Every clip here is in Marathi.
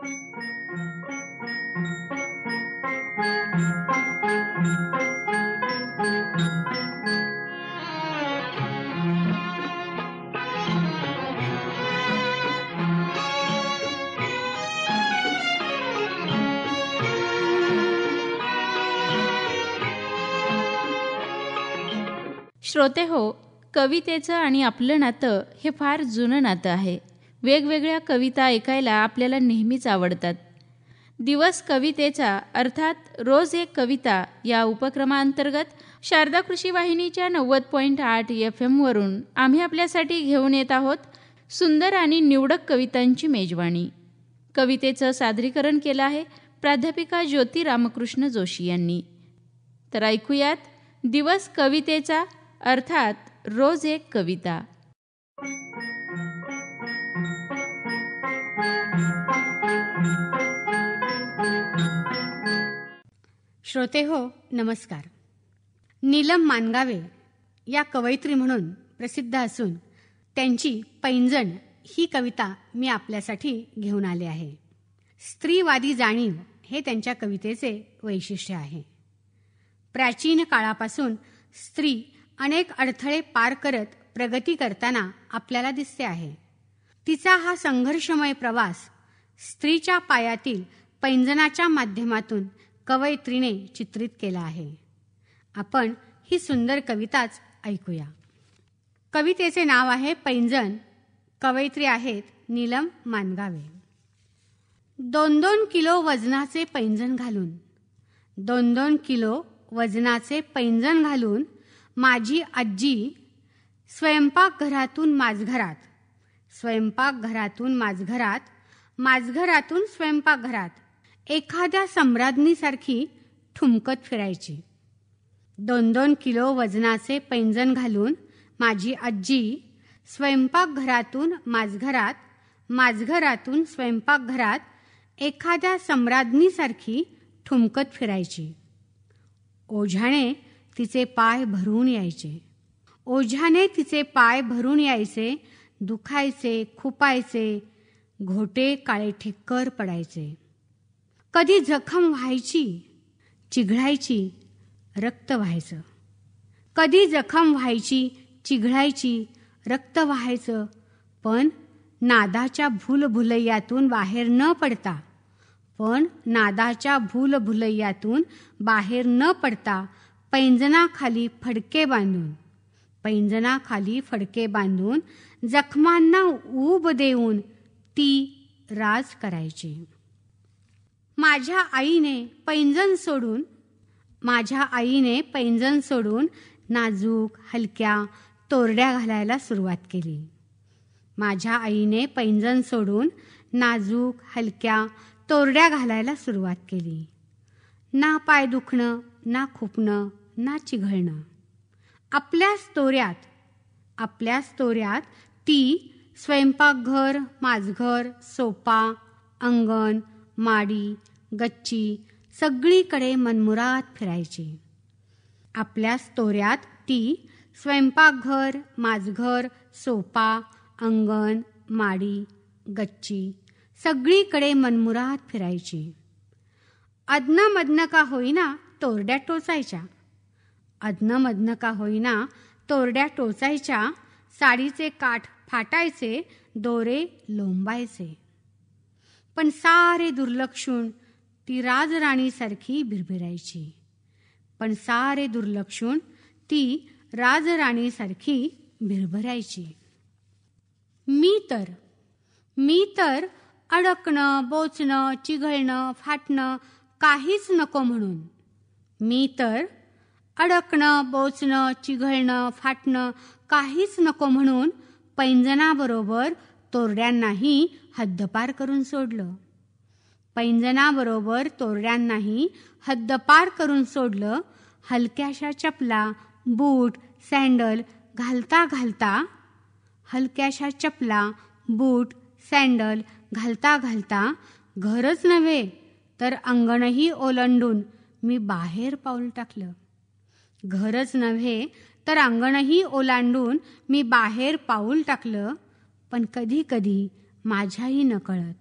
श्रोते हो, कवितेचं आणि आपलं नातं हे फार जुनं नातं आहे. वेगवेगळ्या कविता ऐकायला आपल्याला नेहमीच आवडतात. दिवस कवितेचा अर्थात रोज एक कविता या उपक्रमांतर्गत शारदा कृषी वाहिनीच्या 90.8 FM वरून आम्ही आपल्यासाठी घेऊन येत आहोत सुंदर आणि निवडक कवितांची मेजवानी. कवितेचं सादरीकरण केलं आहे प्राध्यापिका ज्योती रामकृष्ण जोशी यांनी. तर ऐकूयात दिवस कवितेचा अर्थात रोज एक कविता. श्रोते हो, नमस्कार. नीलम मानगावे या कवयित्री म्हणून प्रसिद्ध असून त्यांची पैंजण ही कविता मी आपल्यासाठी घेऊन आले आहे. स्त्रीवादी जाणीव हे त्यांच्या कवितेचे वैशिष्ट्य आहे. प्राचीन काळापासून स्त्री अनेक अडथळे पार करत प्रगती करताना आपल्याला दिसते आहे. तिचा हा संघर्षमय प्रवास स्त्रीच्या पायातील पैंजणाच्या माध्यमातून कवयित्रीने चित्रित केला आहे. आपण ही सुंदर कविताच ऐकूया. कवितेचे नाव आहे पैंजण. कवयित्री आहेत नीलम मानगावे. 2-2 किलो वजनाचे पैंजण घालून, 2-2 किलो वजनाचे पैंजण घालून माझी आजी स्वयंपाकघरातून माझघरात, स्वयंपाकघरातून माझघरात, माझघरातून स्वयंपाकघरात एखाद्या सम्राज्ञीसारखी ठुमकत फिरायची. 2-2 किलो वजनाचे पैंजण घालून माझी आजी स्वयंपाकघरातून माझघरात, माझघरातून स्वयंपाकघरात एखाद्या सम्राज्ञीसारखी ठुमकत फिरायची. ओझ्याने तिचे पाय भरून यायचे, ओझ्याने तिचे पाय भरून यायचे, दुखायचे, खुपायचे, घोटे काळे ठिक्कर पडायचे. कधी जखम व्हायची, चिघळायची, रक्त व्हायचं. कधी जखम व्हायची, चिघळायची, रक्त व्हायचं. पण नादाच्या भूलभुलैयातून बाहेर न पडता, पण नादाच्या भूलभुलैयातून बाहेर न पडता पैंजणाखाली फडके बांधून, पैंजणाखाली फडके बांधून जखमांना ऊब देऊन ती राज करायची. माझ्या आईने पैंजण सोडून, माझ्या आईने पैंजण सोडून नाजूक हलक्या तोरड्या घालायला सुरुवात केली. माझ्या आईने पैंजण सोडून नाजूक हलक्या तोरड्या घालायला सुरुवात केली. ना पाय दुखणं, ना खुपणं, ना चिघळणं. आपल्याच तोऱ्यात, आपल्याच तोऱ्यात ती स्वयंपाकघर, माझघर, सोपा, अंगण, माडी, गच्ची सगळीकडे मनमुराद फिरायची. आपल्याच तोऱ्यात ती स्वयंपाकघर, माझघर, सोपा, अंगण, माडी, गच्ची सगळीकडे मनमुराद फिरायची. अदनमदन का होईना तोरड्या टोचायच्या, अदनमदन का होईना तोरड्या टोचायच्या. साडीचे काठ फाटायचे, दोरे लोंबायचे. पण सारे दुर्लक्षून ती राजराणीसारखी भिरभिरायची. पण सारे दुर्लक्षून ती राजराणीसारखी भिरभिरायची. मी तर अडकणं, बोचणं, चिघळणं, फाटणं काहीच नको म्हणून, मी तर अडकणं, बोचणं, चिघळणं, फाटणं काहीच नको म्हणून पैंजणाबरोबर तोरड्यांनाही हद्दपार करून सोडलं. पैंजणाबरोबर तोरड्यांनाही हद्दपार करून सोडलं. हलक्याशा चपला, बूट, सँडल घालता घालता, हलक्याशा चपला, बूट, सँडल घालता घालता घरच नव्हे तर अंगणही ओलांडून मी बाहेर पाऊल टाकलं. घरच नव्हे तर अंगणही ओलांडून मी बाहेर पाऊल टाकलं. पण कधी कधी माझ्याही नकळत,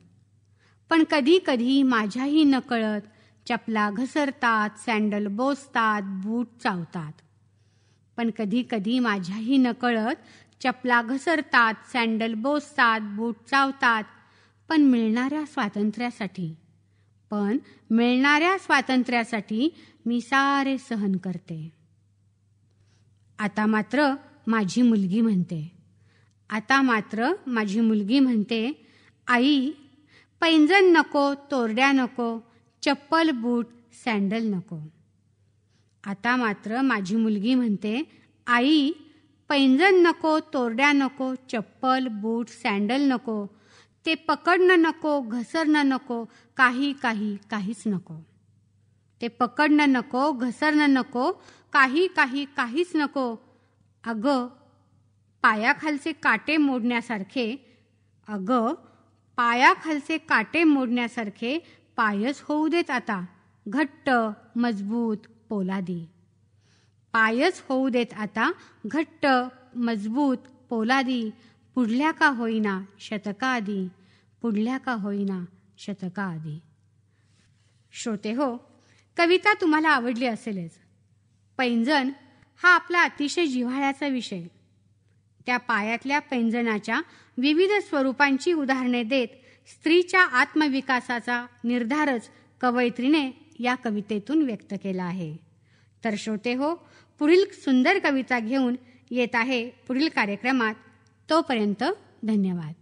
पण कधी कधी माझ्याही नकळत चपला घसरतात, सँडल बोचतात, बूट चावतात. पण कधी कधी माझ्याही नकळत चपला घसरतात, सँडल बोचतात, बूट चावतात. पण मिळणाऱ्या स्वातंत्र्यासाठी मी सारे सहन करते. आता मात्र माझी मुलगी म्हणते, आई, पैंजण नको, तोरड्या नको, चप्पल बूट सँडल नको. आता मात्र माझी मुलगी म्हणते, आई, पैंजण नको, तोरड्या नको, चप्पल बूट सँडल नको. ते पकडणं नको, घसरणं नको, काहीच नको. ते पकडणं नको, घसरणं नको, काहीच नको. अगं, पायाखालचे काटे मोडण्यासारखे पायच होऊ देत आता घट्ट, मजबूत, पोलादी. पायच होऊ देत आता घट्ट, मजबूत, पोलादी. पुढल्या का होईना शतकाआधी. श्रोते हो, कविता तुम्हाला आवडली असेलच. पैंजण हा आपला अतिशय जिव्हाळ्याचा विषय. त्या पायातल्या पैंजणाच्या विविध स्वरूपांची उदाहरणे देत स्त्रीच्या आत्मविकासाचा निर्धारच कवयित्रीने या कवितेतून व्यक्त केला आहे. तर श्रोते हो, पुढील सुंदर कविता घेऊन येत आहे पुढील कार्यक्रमात. तोपर्यंत धन्यवाद.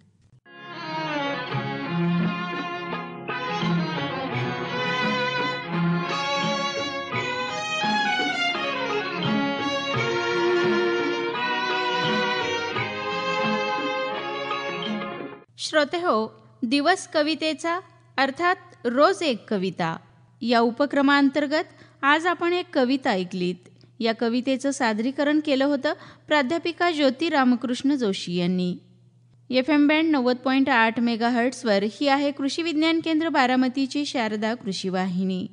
श्रोते हो, दिवस कवितेचा अर्थात रोज एक कविता या उपक्रमांतर्गत आज आपण एक कविता ऐकलीत. या कवितेचं सादरीकरण केलं होतं प्राध्यापिका ज्योती रामकृष्ण जोशी यांनी. FM बँड 90.8 मेगाहर्ट्झवर ही आहे कृषी विज्ञान केंद्र बारामतीची शारदा कृषी वाहिनी.